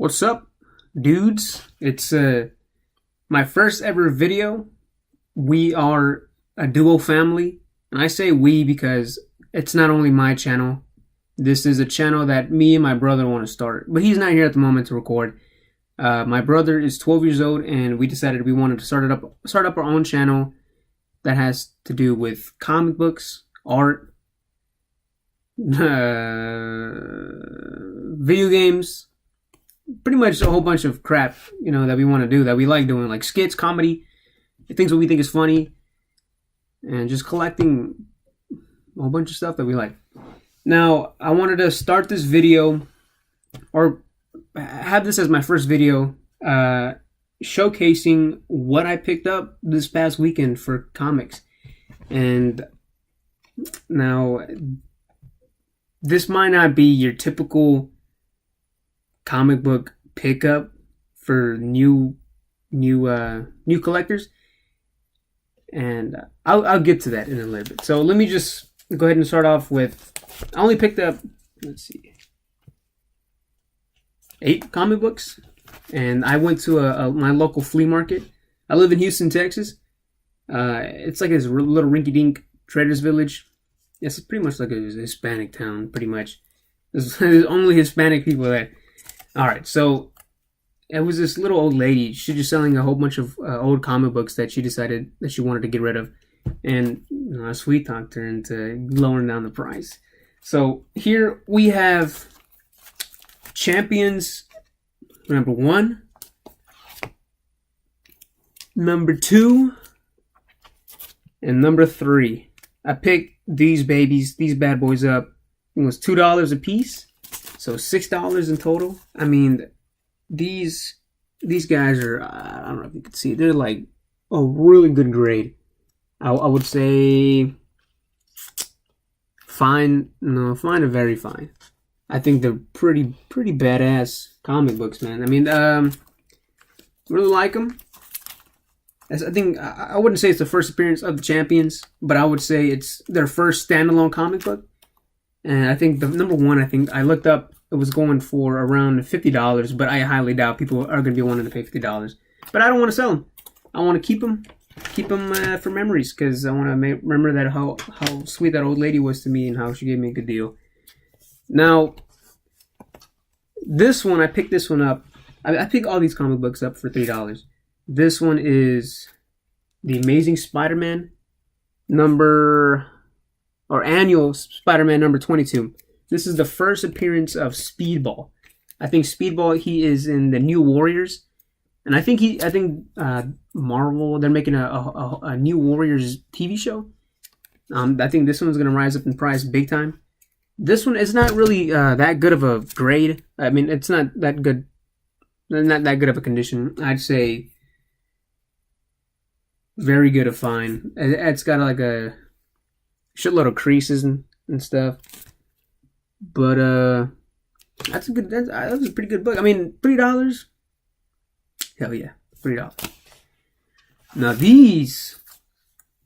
What's up, dudes? It's my first ever video. We are a duo family, and I say we because it's not only my channel. This is a channel that me and my brother want to start, but he's not here at the moment to record. My brother is 12 years old, and we decided we wanted to start up our own channel that has to do with comic books, art, video games, pretty much a whole bunch of crap, that we want to do, that we like doing, like skits, comedy, things that we think is funny, and just collecting a whole bunch of stuff that we like. Now, I wanted to start this video, or have this as my first video, showcasing what I picked up this past weekend for comics. And now, this might not be your typical comic book pickup for new collectors, and I'll get to that in a little bit. So let me just go ahead and start off with, I only picked up, let's see, 8 comic books, and I went to my local flea market. I live in Houston, Texas. It's like this little rinky-dink traders village. It's pretty much like a Hispanic town, pretty much. There's only Hispanic people there. All right, so it was this little old lady. She was selling a whole bunch of old comic books that she decided that she wanted to get rid of. And I sweet talked her into lowering down the price. So here we have Champions number 1, number 2, and number 3. I picked these bad boys up. It was $2 a piece. So $6 in total. I mean, these guys are, I don't know if you can see, they're like a really good grade. I would say fine to very fine. I think they're pretty badass comic books, man. I mean, really like them. I think, I wouldn't say it's the first appearance of the Champions, but I would say it's their first standalone comic book. And I think the number 1, I think I looked up, it was going for around $50, but I highly doubt people are going to be wanting to pay $50. But I don't want to sell them. I want to keep them for memories, because I want to remember that how sweet that old lady was to me and how she gave me a good deal. Now, this one, I picked this one up. I picked all these comic books up for $3. This one is The Amazing Spider-Man annual Spider-Man number 22. This is the first appearance of Speedball. I think Speedball, he is in the New Warriors, and I think Marvel, they're making a New Warriors TV show. I think this one's gonna rise up in price big time. This one is not really that good of a grade. I mean, it's not that good of a condition. I'd say very good of fine. It's got like a shitload of creases and stuff, but that was a pretty good book. I mean, $3, hell yeah, $3. Now these,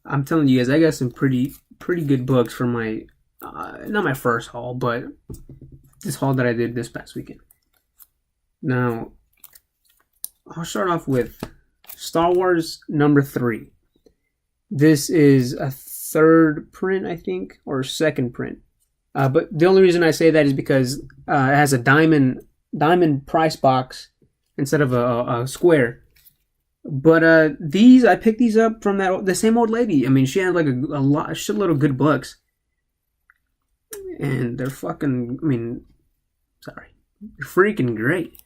I'm telling you guys, I got some pretty good books for my not my first haul, but this haul that I did this past weekend. Now I'll start off with Star Wars number 3. This is a 3rd print, I think, or 2nd print. But the only reason I say that is because it has a diamond price box instead of a square. But I picked these up from the same old lady. I mean, she had like a shitload of good books, and they're fucking. I mean, sorry, they're freaking great.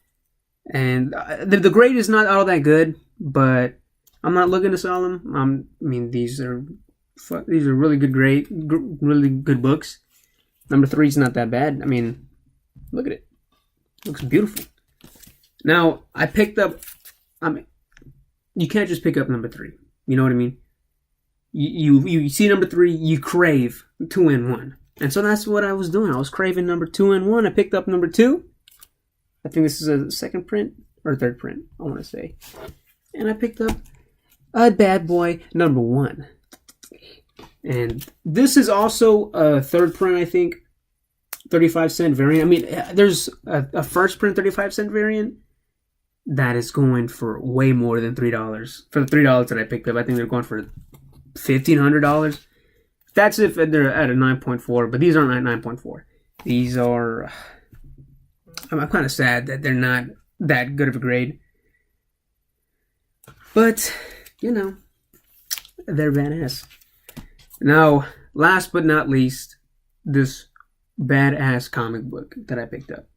And the grade is not all that good, but I'm not looking to sell them. I mean, these are really good grade, really good books. Number 3 is not that bad. I mean, look at it. It looks beautiful. Now, I picked up, you can't just pick up number 3. You know what I mean? You see number 3, you crave 2 in 1. And so that's what I was doing. I was craving number 2 in 1. I picked up number 2. I think this is a 2nd print or 3rd print, I want to say. And I picked up a bad boy number 1. And this is also a 3rd print, I think. 35-cent variant. I mean, there's a first print 35-cent variant that is going for way more than $3. For the $3 that I picked up, I think they're going for $1,500. That's if they're at a 9.4, but these aren't at 9.4. These are. I'm kind of sad that they're not that good of a grade. But, you know, they're badass. Now, last but not least, this badass comic book that I picked up.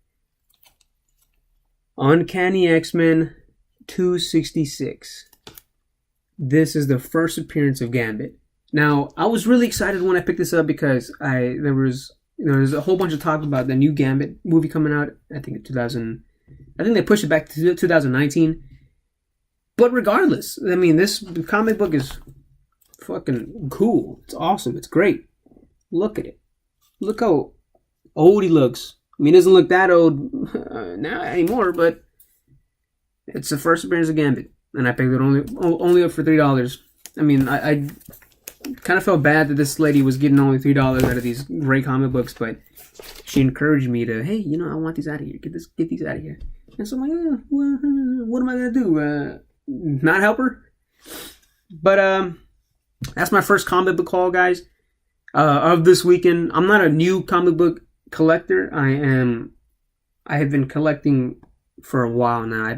Uncanny X-Men 266. This is the first appearance of Gambit. Now, I was really excited when I picked this up because there's a whole bunch of talk about the new Gambit movie coming out. I think they pushed it back to 2019. But regardless, I mean, this comic book is fucking cool. It's awesome. It's great. Look at it. Look how old he looks. I mean, he doesn't look that old now anymore, but it's the first appearance of Gambit, and I picked it only up for $3. I mean, I kind of felt bad that this lady was getting only $3 out of these great comic books, but she encouraged me to, hey, I want these out of here. Get these out of here. And so I'm like, well, what am I gonna do? Not help her? But that's my first comic book haul, guys. Of this weekend. I'm not a new comic book collector. I have been collecting for a while now. I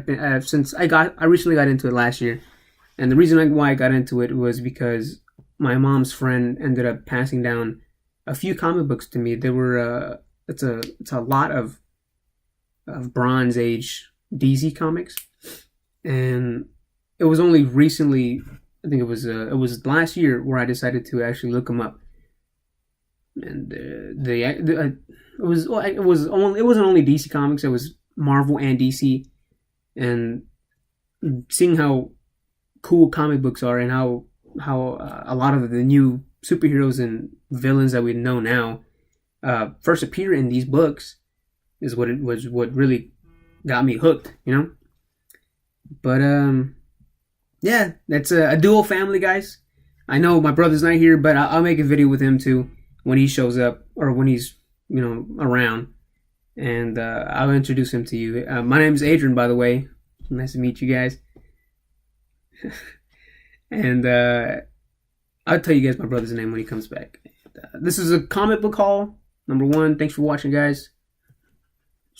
recently got into it last year, and the reason why I got into it was because my mom's friend ended up passing down a few comic books to me. There were it's a lot of Bronze Age DC comics, and it was only recently, I think it was last year, where I decided to actually look them up. And it wasn't only DC comics. It was Marvel and DC, and seeing how cool comic books are and how a lot of the new superheroes and villains that we know now first appear in these books is what really got me hooked, But yeah, that's a dual family, guys. I know my brother's not here, but I'll make a video with him too when he shows up or when he's around, and I'll introduce him to you. My name is Adryan, by the way. Nice to meet you guys. And I'll tell you guys my brother's name when he comes back. This is a comic book haul. Number 1. Thanks for watching, guys.